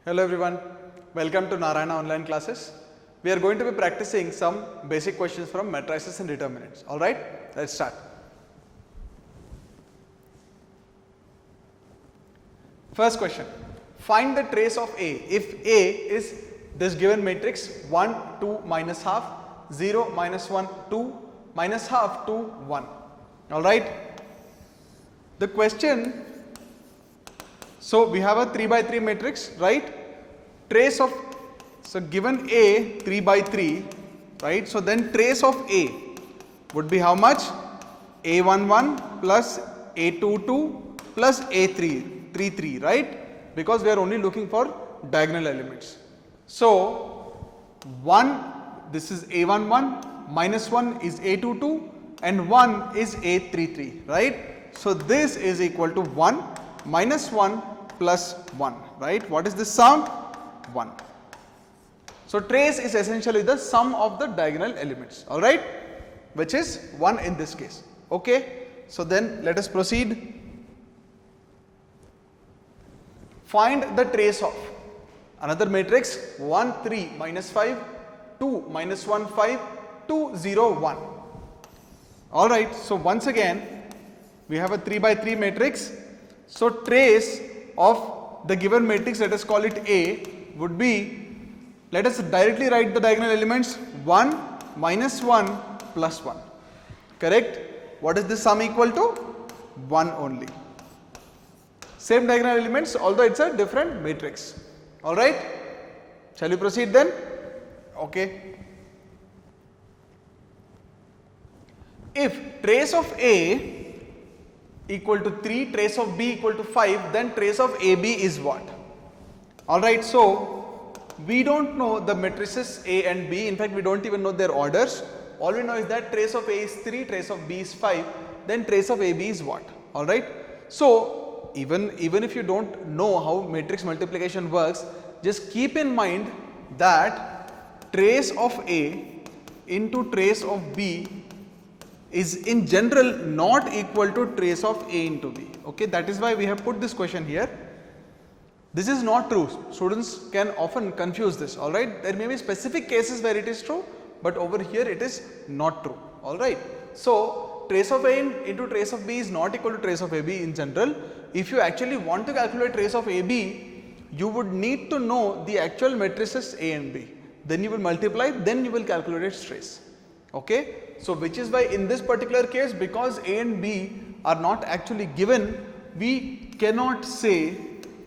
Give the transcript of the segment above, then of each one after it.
Hello everyone, welcome to Narayana online classes. We are going to be practicing some basic questions from matrices and determinants. Alright, let's start. First question, find the trace of A if A is this given matrix 1, 2, minus half, 0, minus 1, 2, minus half, 2, 1. Alright, the question, so we have a 3 by 3 matrix, right? Trace of, so given A 3 by 3, right? So then trace of A would be how much? A11 plus A22 plus A33, right? Because we are only looking for diagonal elements. So 1, this is A11, minus 1 is A22 and 1 is A33, right? So this is equal to 1 minus 1 plus 1, right? What is this sum? 1. So trace is essentially the sum of the diagonal elements, alright, which is 1 in this case. Okay, so then let us proceed. Find the trace of another matrix 1, 3, minus 5, 2, minus 1, 5, 2, 0, 1. Alright, so once again we have a 3 by 3 matrix. So trace of the given matrix, let us call it A, would be, let us directly write the diagonal elements 1 minus 1 plus 1, correct? What is this sum equal to? 1 only. Same diagonal elements, although it's a different matrix. Alright, shall we proceed then? Okay. If trace of A equal to 3, trace of B equal to 5, then trace of AB is what? Alright, so we don't know the matrices A and B, in fact we don't even know their orders. All we know is that trace of A is 3, trace of B is 5, then trace of AB is what? Alright, so even if you don't know how matrix multiplication works, just keep in mind that trace of A into trace of B is in general not equal to trace of A into B. Okay, that is why we have put this question here. This is not true. Students can often confuse this. Alright, there may be specific cases where it is true, but over here it is not true. Alright, so trace of A into trace of B is not equal to trace of AB in general. If you actually want to calculate trace of AB, you would need to know the actual matrices A and B. Then you will multiply, then you will calculate its trace. Okay, so which is why in this particular case, because A and B are not actually given, we cannot say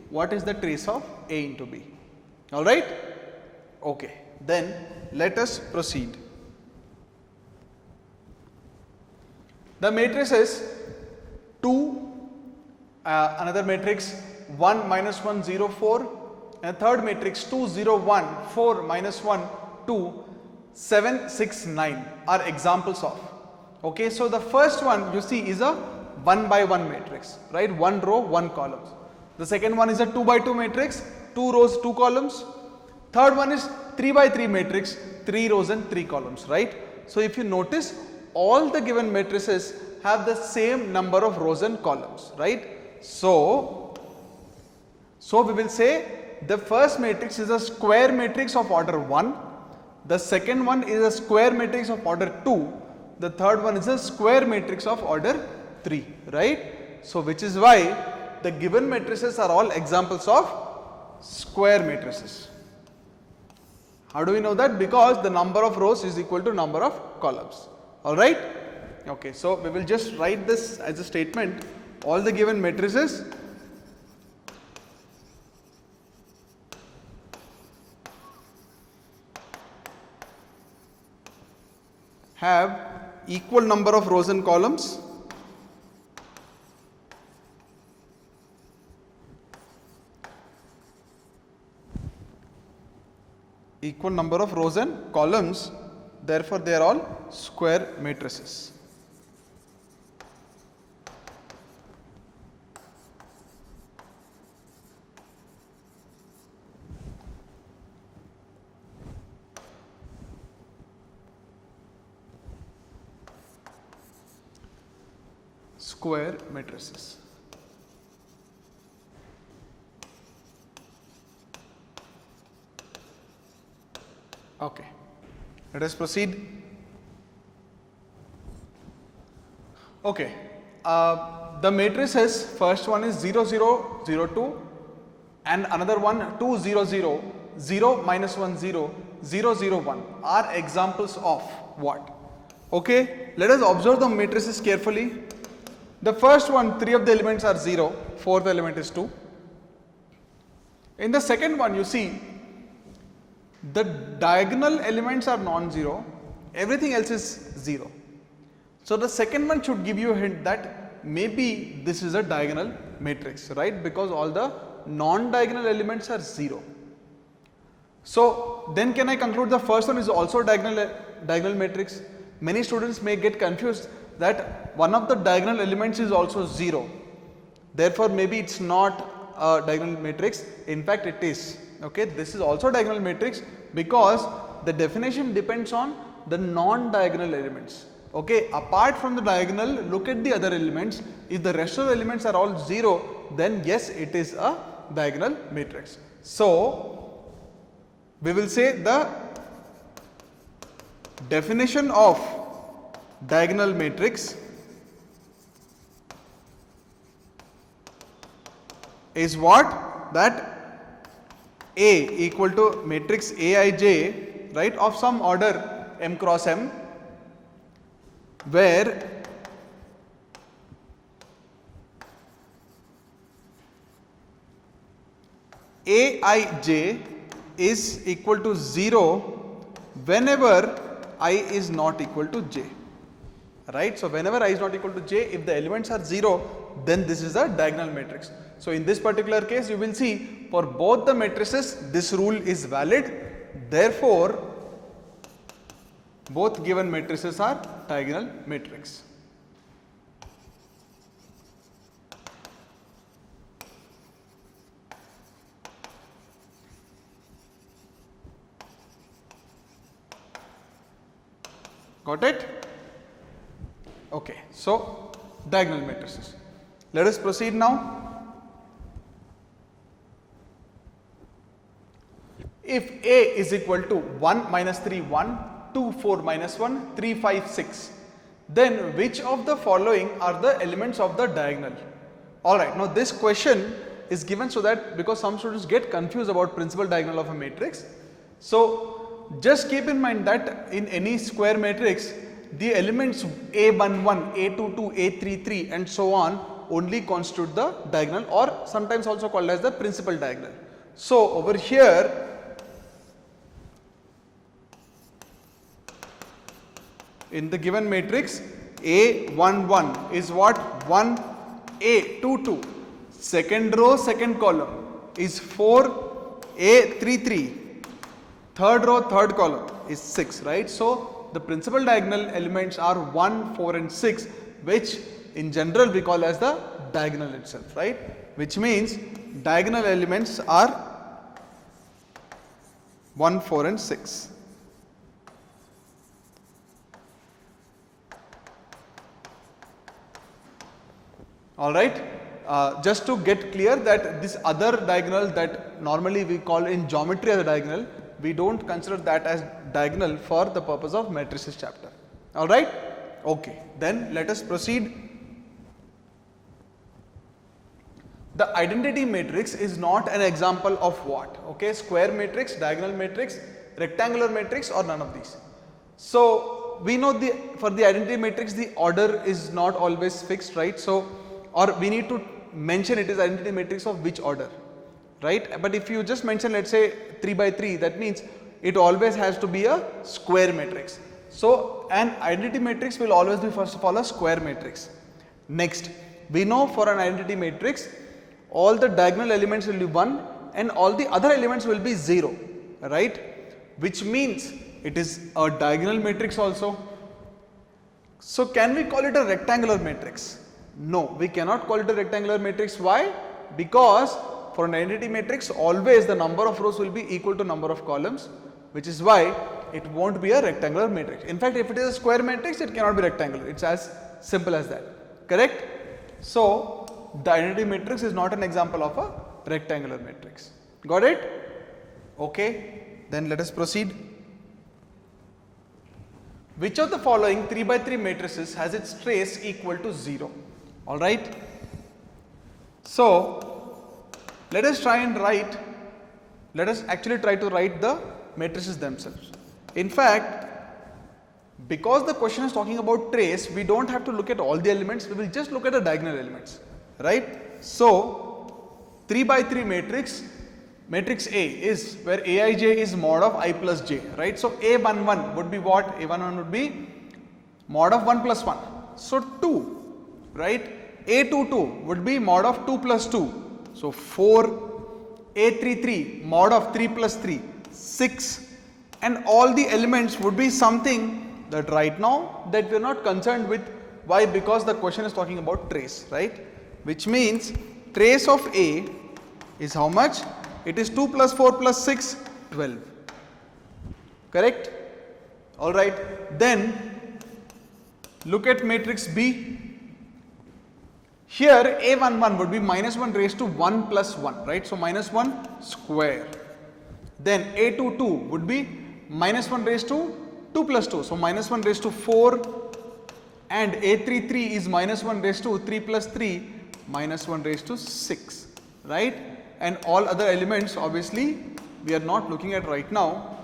what is the trace of A into B. Alright, okay, then let us proceed. The matrices 2, another matrix 1 minus 1 0 4, and a third matrix 2 0 1 4 minus 1 2 7 6 9 are examples of. Okay, so the first one you see is a 1 by 1 matrix, right? 1 row 1 columns. The second one is a 2 by 2 matrix, 2 rows 2 columns. Third one is 3 by 3 matrix, 3 rows and 3 columns, right? So if you notice, all the given matrices have the same number of rows and columns, right? So we will say the first matrix is a square matrix of order 1, the second one is a square matrix of order 2, the third one is a square matrix of order 3, right? So which is why the given matrices are all examples of square matrices. How do we know that? Because the number of rows is equal to number of columns. Alright? Okay, so we will just write this as a statement. All the given matrices have equal number of rows and columns . Equal number of rows and columns, therefore they are all square matrices. Square matrices. Okay, let us proceed. Okay, the matrices, first one is 0 0 0 2 and another one 2 0 0 0 minus 1 0 0 0 1 are examples of what? Okay, let us observe the matrices carefully. The first one, 3 of the elements are 0, fourth element is 2. In the second one, you see the diagonal elements are non-zero, everything else is 0. So the second one should give you a hint that maybe this is a diagonal matrix, right? Because all the non-diagonal elements are 0. So then can I conclude the first one is also diagonal matrix? Many students may get confused that one of the diagonal elements is also 0. Therefore, maybe it's not a diagonal matrix. In fact, it is. Okay, this is also diagonal matrix because the definition depends on the non-diagonal elements. Okay, apart from the diagonal, look at the other elements. If the rest of the elements are all 0, then yes, it is a diagonal matrix. So, we will say the definition of diagonal matrix is what? That A equal to matrix Aij, right, of some order m cross m, where Aij is equal to 0 whenever I is not equal to j, right. So, whenever I is not equal to j, if the elements are 0, then this is a diagonal matrix. So, in this particular case, you will see for both the matrices this rule is valid. Therefore, both given matrices are diagonal matrix. Got it? Okay. So, diagonal matrices. Let us proceed now. If A is equal to 1 minus 3 1, 2 4 minus 1, 3 5 6, then which of the following are the elements of the diagonal? Alright, now this question is given so that because some students get confused about principal diagonal of a matrix. So, just keep in mind that in any square matrix, the elements A11, A22, A33 and so on only constitute the diagonal, or sometimes also called as the principal diagonal. So, over here in the given matrix, A11 is what? 1, A22, second row, second column is 4, A33, third row, third column is 6, right. So, the principal diagonal elements are 1, 4 and 6, which in general we call as the diagonal itself, right, which means diagonal elements are 1, 4 and 6. Alright, just to get clear that this other diagonal that normally we call in geometry as a diagonal, we don't consider that as diagonal for the purpose of matrices chapter. Alright, okay, then let us proceed. The identity matrix is not an example of what? Okay, square matrix, diagonal matrix, rectangular matrix or none of these. So, we know for the identity matrix the order is not always fixed, right. So, or we need to mention it is identity matrix of which order, right. But if you just mention, let us say 3 by 3, that means it always has to be a square matrix. So, an identity matrix will always be first of all a square matrix. Next, we know for an identity matrix all the diagonal elements will be 1 and all the other elements will be 0, right, which means it is a diagonal matrix also. So, can we call it a rectangular matrix? No, we cannot call it a rectangular matrix. Why? Because for an identity matrix always the number of rows will be equal to number of columns, which is why it won't be a rectangular matrix. In fact, if it is a square matrix, it cannot be rectangular. It's as simple as that. Correct? So, the identity matrix is not an example of a rectangular matrix. Got it? Okay. Then let us proceed. which of the following 3 by 3 matrices has its trace equal to 0? Alright. So, let us actually try to write the matrices themselves. In fact, because the question is talking about trace, we don't have to look at all the elements, we will just look at the diagonal elements, right? So, 3 by 3 matrix A is where Aij is mod of I plus j, right? So, A11 would be what? A11 would be mod of 1 plus 1. So, 2, right? A22 would be mod of 2 plus 2. So, 4. A33 mod of 3 plus 3, 6, and all the elements would be something that right now that we are not concerned with. Why? Because the question is talking about trace, right? Which means trace of A is how much? It is 2 plus 4 plus 6, 12. Correct? Alright. Then look at matrix B. Here A11 would be minus 1 raised to 1 plus 1, right? So, minus 1 square. Then A22 would be minus 1 raised to 2 plus 2. So, minus 1 raised to 4, and A33 is minus 1 raised to 3 plus 3, minus 1 raised to 6, right? And all other elements obviously we are not looking at right now.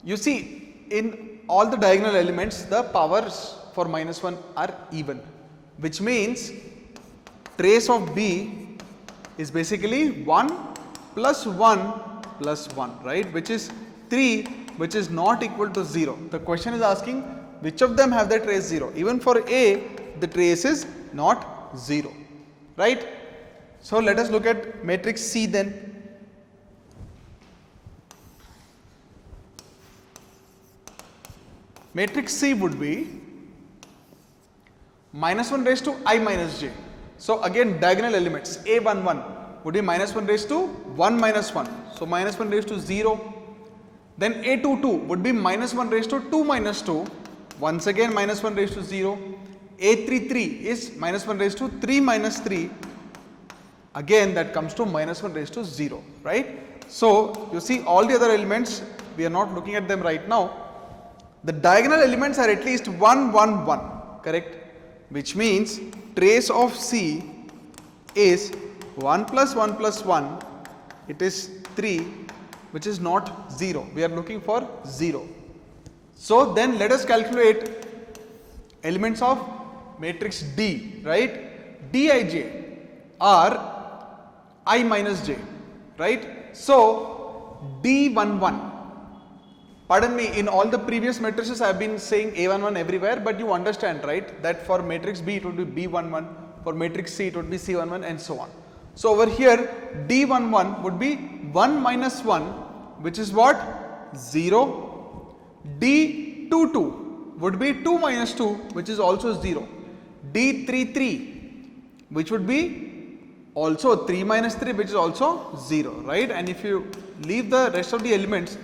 You see, in all the diagonal elements the powers for minus 1 are even, which means trace of B is basically 1 plus 1 plus 1, right, which is 3, which is not equal to 0. The question is asking which of them have their trace 0. Even for A, the trace is not 0, right. So, let us look at matrix C then. Matrix C would be minus 1 raised to I minus j. So, again diagonal elements A11 would be minus 1 raised to 1 minus 1. So, minus 1 raised to 0. Then A22 would be minus 1 raised to 2 minus 2. Once again minus 1 raised to 0. A33 is minus 1 raised to 3 minus 3. Again that comes to minus 1 raised to 0, right. So, you see all the other elements, we are not looking at them right now. The diagonal elements are at least 1, 1, 1, correct, which means trace of C is 1 plus 1 plus 1, it is 3, which is not 0, we are looking for 0. So, then let us calculate elements of matrix D, right. Dij are I minus j, right. So, D11, pardon me, in all the previous matrices I have been saying A11 everywhere, but you understand, right, that for matrix B it would be B11, for matrix C it would be C11 and so on. So, over here D11 would be 1 minus 1, which is what? 0. D22 would be 2 minus 2, which is also 0. D33, which would be also 3 minus 3, which is also 0, right. And if you leave the rest of the elements,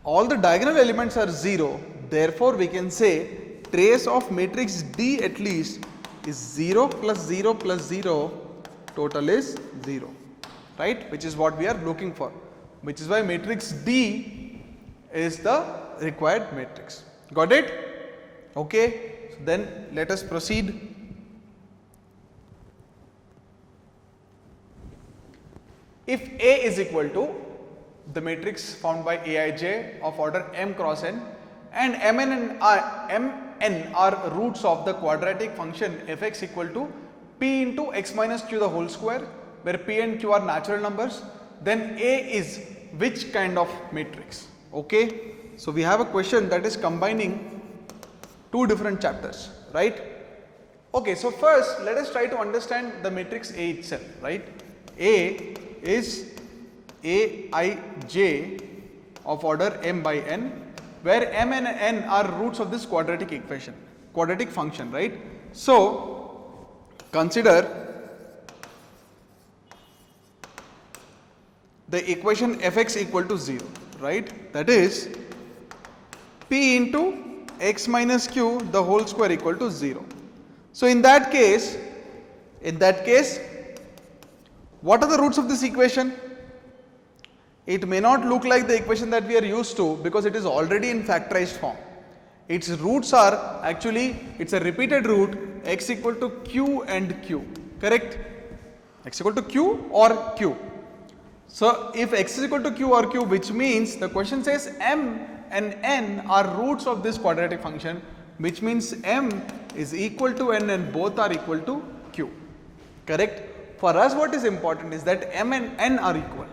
all the diagonal elements are 0, therefore we can say trace of matrix D at least is 0 plus 0 plus 0, total is 0, right, which is what we are looking for, which is why matrix D is the required matrix. Got it? Okay. So, then let us proceed. If A is equal to the matrix found by Aij of order m cross n, and mn are roots of the quadratic function fx equal to p into x minus q the whole square, where p and q are natural numbers, then A is which kind of matrix? Okay. So, we have a question that is combining two different chapters, right. Okay. So, first let us try to understand the matrix A itself, right. A is Aij of order m by n, where m and n are roots of this quadratic function, right. So, consider the equation fx equal to 0, right, that is p into x minus q the whole square equal to 0. So, in that case, what are the roots of this equation? It may not look like the equation that we are used to because it is already in factorized form. Its roots are actually, it's a repeated root, x equal to q and q, correct? X equal to q or q. So if x is equal to q or q, which means the question says m and n are roots of this quadratic function, which means m is equal to n and both are equal to q, correct? For us what is important is that m and n are equal.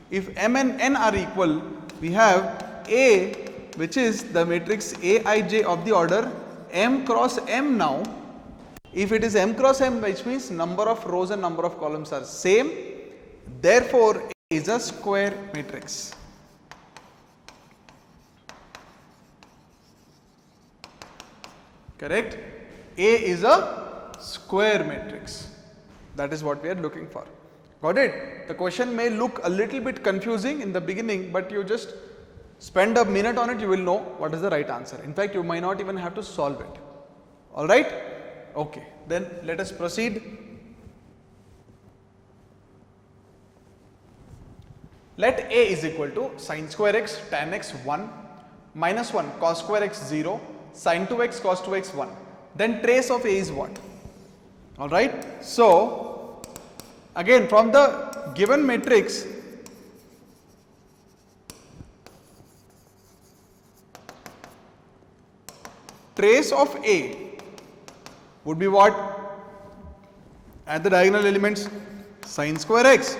If m and n are equal, we have A, which is the matrix Aij of the order m cross m now. If it is m cross m, which means number of rows and number of columns are same, therefore A is a square matrix. Correct? A is a square matrix. That is what we are looking for. Got it? The question may look a little bit confusing in the beginning, but you just spend a minute on it, you will know what is the right answer. In fact, you might not even have to solve it. Alright? Okay. Then let us proceed. Let A is equal to sin square x tan x 1 minus 1 cos square x 0 sin 2x cos 2x 1. Then trace of A is what? Alright. So, again from the given matrix, trace of A would be what? At the diagonal elements, sin square x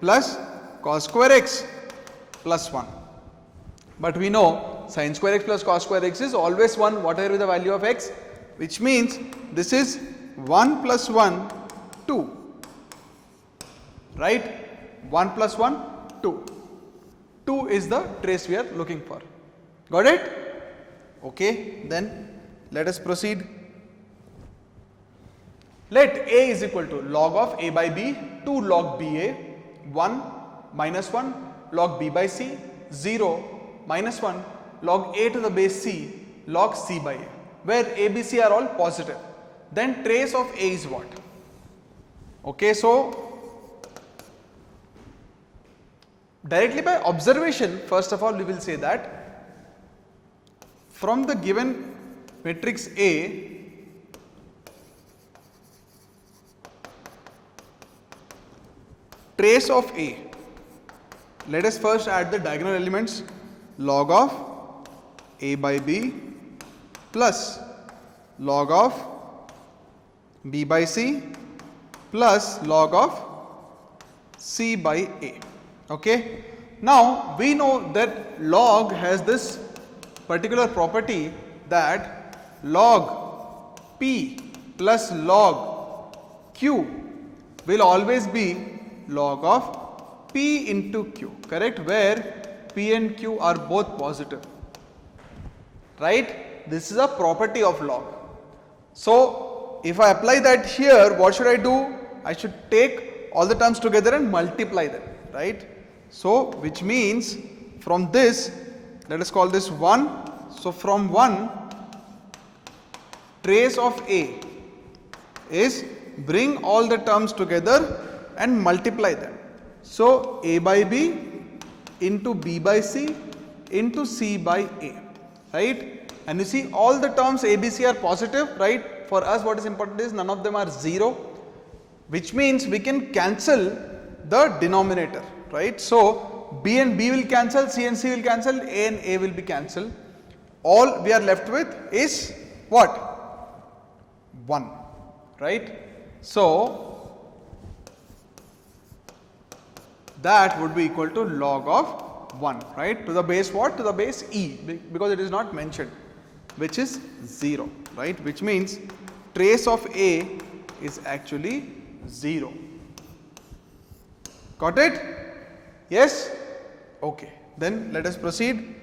plus cos square x plus 1. But we know sin square x plus cos square x is always 1, whatever be the value of x, which means this is 1 plus 1, 2. Right? 1 plus 1, 2. 2 is the trace we are looking for. Got it? Okay, then let us proceed. Let A is equal to log of A by B, 2 log BA, 1 minus 1 log B by C, 0 minus 1 log A to the base C log C by A, where A, B, C are all positive. Then trace of A is what? Okay, so directly by observation, first of all we will say that from the given matrix A, trace of A, let us first add the diagonal elements log of A by B plus log of B by C plus log of C by A. Okay. Now we know that log has this particular property that log P plus log Q will always be log of P into Q, correct, where P and Q are both positive, right? This is a property of log. So if I apply that here, what should I do? I should take all the terms together and multiply them, right? So which means from this, let us call this 1. So from 1, trace of A is bring all the terms together and multiply them. So A by B into B by C into C by A, right? And you see all the terms A, B, C are positive, right? For us what is important is none of them are 0, which means we can cancel the denominator, right? So B and B will cancel, C and C will cancel, A and A will be cancelled. All we are left with is what? 1, right? So that would be equal to log of 1, right? To the base what? To the base E, because it is not mentioned, which is 0, right? Which means trace of A is actually 0. Got it? Yes? Okay. Then let us proceed.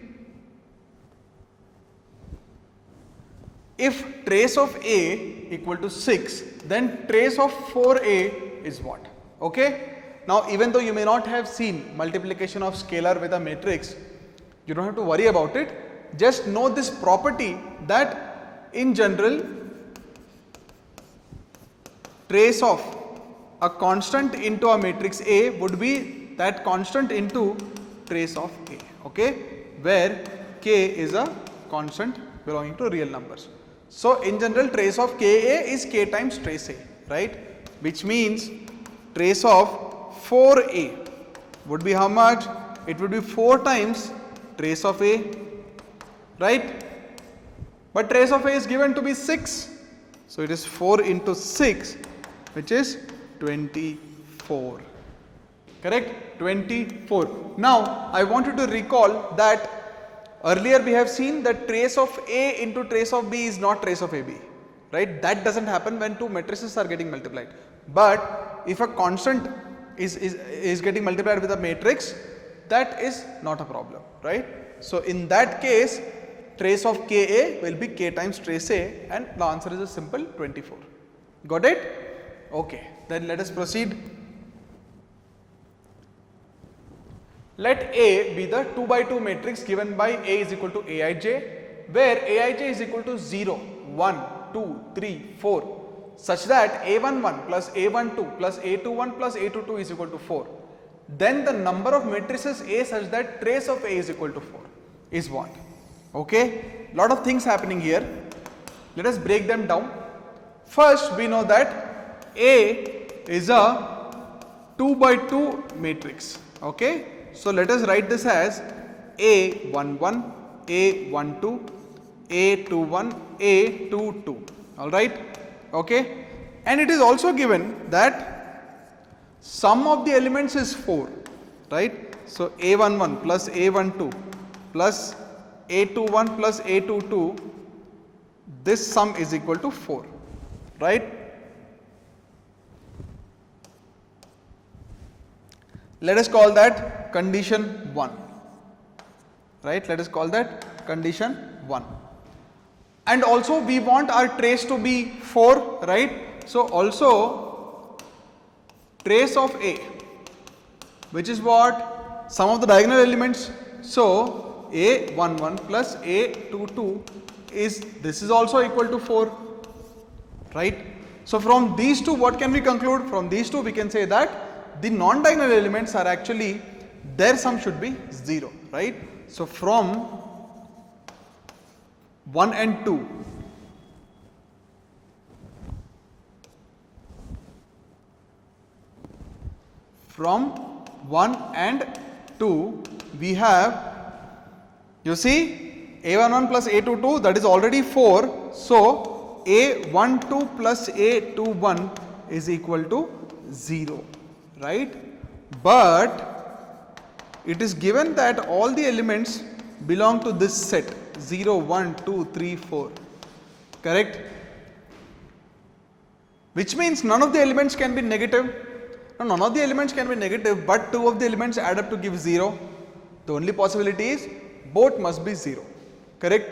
If trace of A equal to 6, then trace of 4A is what? Okay. Now even though you may not have seen multiplication of scalar with a matrix, you don't have to worry about it. Just know this property that in general trace of a constant into a matrix A would be that constant into trace of A, okay, where K is a constant belonging to real numbers. So in general, trace of Ka is K times trace A, right? Which means trace of 4A would be how much? It would be 4 times trace of A, right? But trace of A is given to be 6. So it is 4 into 6, which is 24. Correct? 24. Now I want you to recall that earlier we have seen that trace of A into trace of B is not trace of AB. Right? That doesn't happen when two matrices are getting multiplied. But if a constant is getting multiplied with a matrix, that is not a problem. Right? So in that case, trace of Ka will be K times trace A, and the answer is a simple 24. Got it? Okay. Then let us proceed. Let A be the 2 by 2 matrix given by A is equal to Aij, where Aij is equal to 0, 1, 2, 3, 4, such that A11 plus A12 plus A21 plus A22 is equal to 4. Then the number of matrices A such that trace of A is equal to 4 is what? Okay, lot of things happening here. Let us break them down. First, we know that A is a 2 by 2 matrix. Okay, so let us write this as A11, A12, A21, A22. All right. Okay, and it is also given that sum of the elements is 4. Right. So A11 plus A12 plus A21 plus A22, this sum is equal to 4, right? Let us call that condition 1, right? Let us call that condition 1. And also we want our trace to be 4, right? So also trace of A, which is what? Sum of the diagonal elements. So A11 plus A22 is, this is also equal to 4, right? So from these two, what can we conclude? From these two we can say that the non-diagonal elements are actually, their sum should be 0, right? So from 1 and 2, from 1 and 2 we have, you see, A11 plus A22, that is already 4. So A12 plus A21 is equal to 0, right? But it is given that all the elements belong to this set 0, 1, 2, 3, 4. Correct? Which means none of the elements can be negative. No, none of the elements can be negative, but 2 of the elements add up to give 0. The only possibility is both must be 0, correct?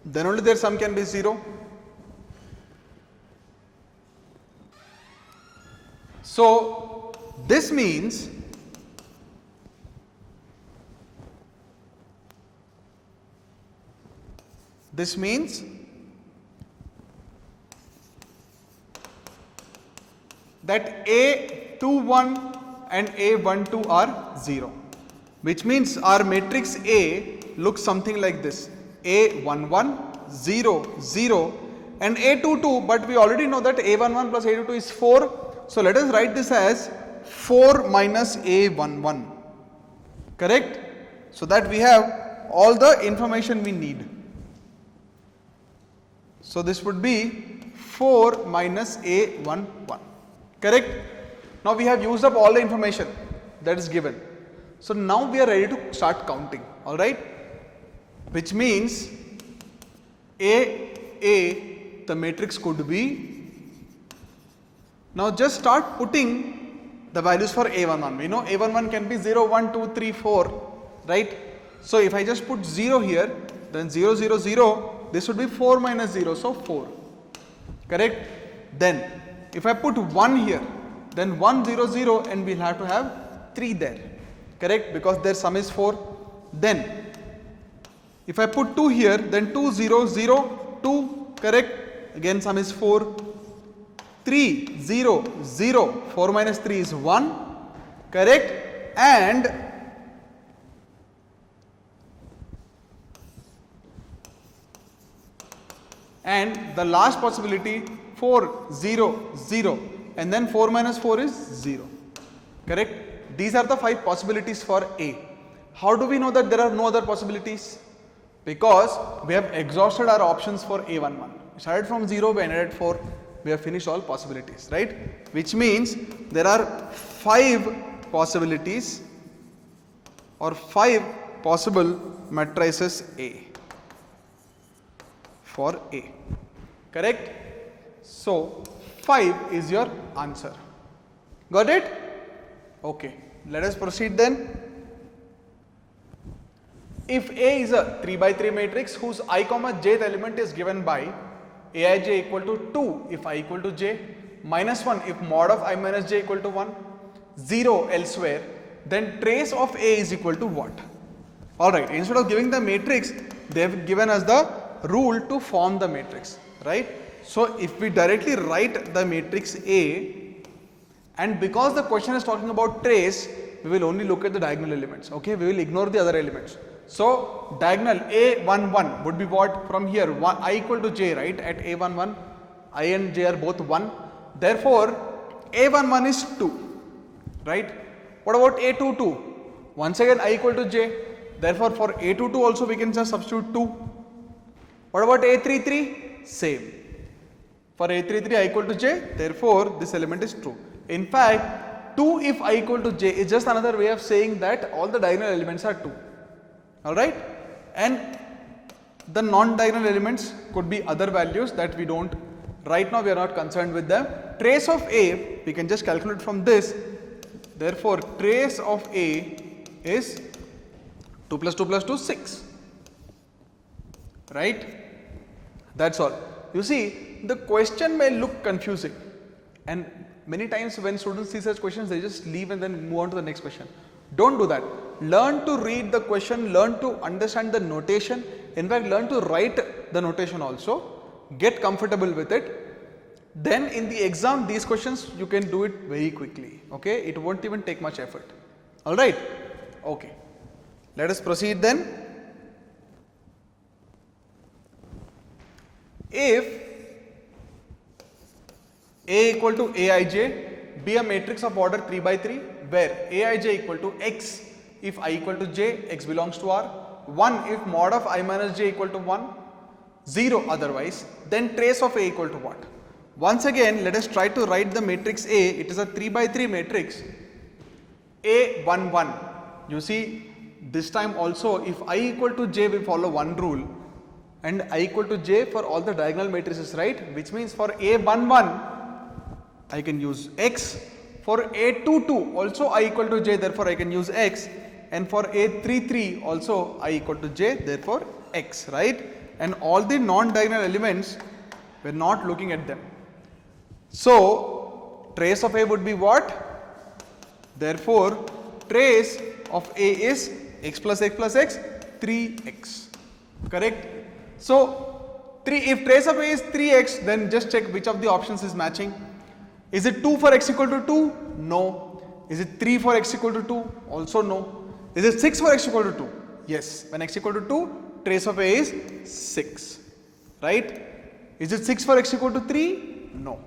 Then only their sum can be 0. So this means that A21 and A12 are 0. Which means our matrix A looks something like this: A11, 0, 0, and A22, but we already know that A11 plus A22 is 4. So let us write this as 4 minus A11, correct? So that we have all the information we need. So this would be 4 minus A11, correct? Now we have used up all the information that is given. So now we are ready to start counting, all right? Which means A, the matrix could be, now just start putting the values for A11. We know A11 can be 0, 1, 2, 3, 4, right? So if I just put 0 here, then 0, 0, 0, this would be 4 minus 0, so 4, correct? Then if I put 1 here, then 1, 0, 0, and we'll have to have 3 there. Correct, because their sum is 4. Then if I put 2 here, then 2, 0, 0, 2, correct, again sum is 4. 3, 0, 0, 4 minus 3 is 1, correct, and and the last possibility 4, 0, 0, and then 4 minus 4 is 0. Correct? These are the 5 possibilities for A. How do we know that there are no other possibilities? Because we have exhausted our options for A11. We started from 0, we ended at 4, we have finished all possibilities, right? Which means there are 5 possibilities or 5 possible matrices A for A. Correct? So 5 is your answer. Got it? Okay. Let us proceed then. If A is a 3 by 3 matrix whose I comma jth element is given by Aij equal to 2 if I equal to j, minus 1 if mod of I minus j equal to 1, 0 elsewhere, then trace of A is equal to what? Alright, instead of giving the matrix, they have given us the rule to form the matrix, right? So if we directly write the matrix A, and because the question is talking about trace, we will only look at the diagonal elements, okay? We will ignore the other elements. So diagonal A11 would be what from here, I equal to j, right? At A11, I and j are both 1. Therefore, A11 is 2, right? What about A22? Once again, I equal to j. Therefore, for A22 also we can just substitute 2. What about A33? Same. For A33, I equal to j. Therefore, this element is true. In fact, 2 if I equal to j is just another way of saying that all the diagonal elements are 2. Alright? And the non-diagonal elements could be other values that we don't, right now we are not concerned with them. Trace of A, we can just calculate from this. Therefore, trace of A is 2 plus 2 plus 2, 6. Right? That's all. You see, the question may look confusing, and many times when students see such questions, they just leave and then move on to the next question. Don't do that. Learn to read the question, learn to understand the notation, in fact learn to write the notation also, get comfortable with it. Then in the exam, these questions you can do it very quickly, okay? It won't even take much effort. Alright? Okay. Let us proceed then. If A equal to Aij be a matrix of order 3 by 3 where Aij equal to x if I equal to j, x belongs to R, 1 if mod of I minus j equal to 1, 0 otherwise, then trace of A equal to what? Once again, let us try to write the matrix A. It is a 3 by 3 matrix. A11. You see, this time also if I equal to j, we follow one rule, and I equal to j for all the diagonal matrices, right? Which means for A11, I can use x. For A22 also I equal to j, therefore I can use x. And for A33 also I equal to j, therefore x, right? And all the non-diagonal elements, we are not looking at them. So trace of A would be what? Therefore trace of A is x plus x plus x, 3x. Correct? So if trace of A is 3x, then just check which of the options is matching. Is it 2 for x equal to 2? No. Is it 3 for x equal to 2? Also no. Is it 6 for x equal to 2? Yes. When x equal to 2, trace of A is 6. Right? Is it 6 for x equal to 3? No.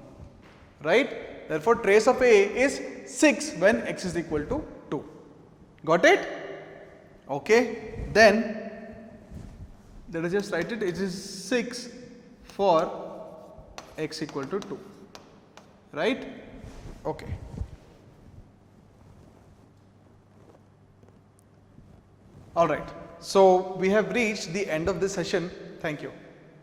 Right? Therefore, trace of A is 6 when x is equal to 2. Got it? Okay. Then, let us just write it. It is 6 for x equal to 2. Right? Okay. Alright. So, we have reached the end of this session. Thank you.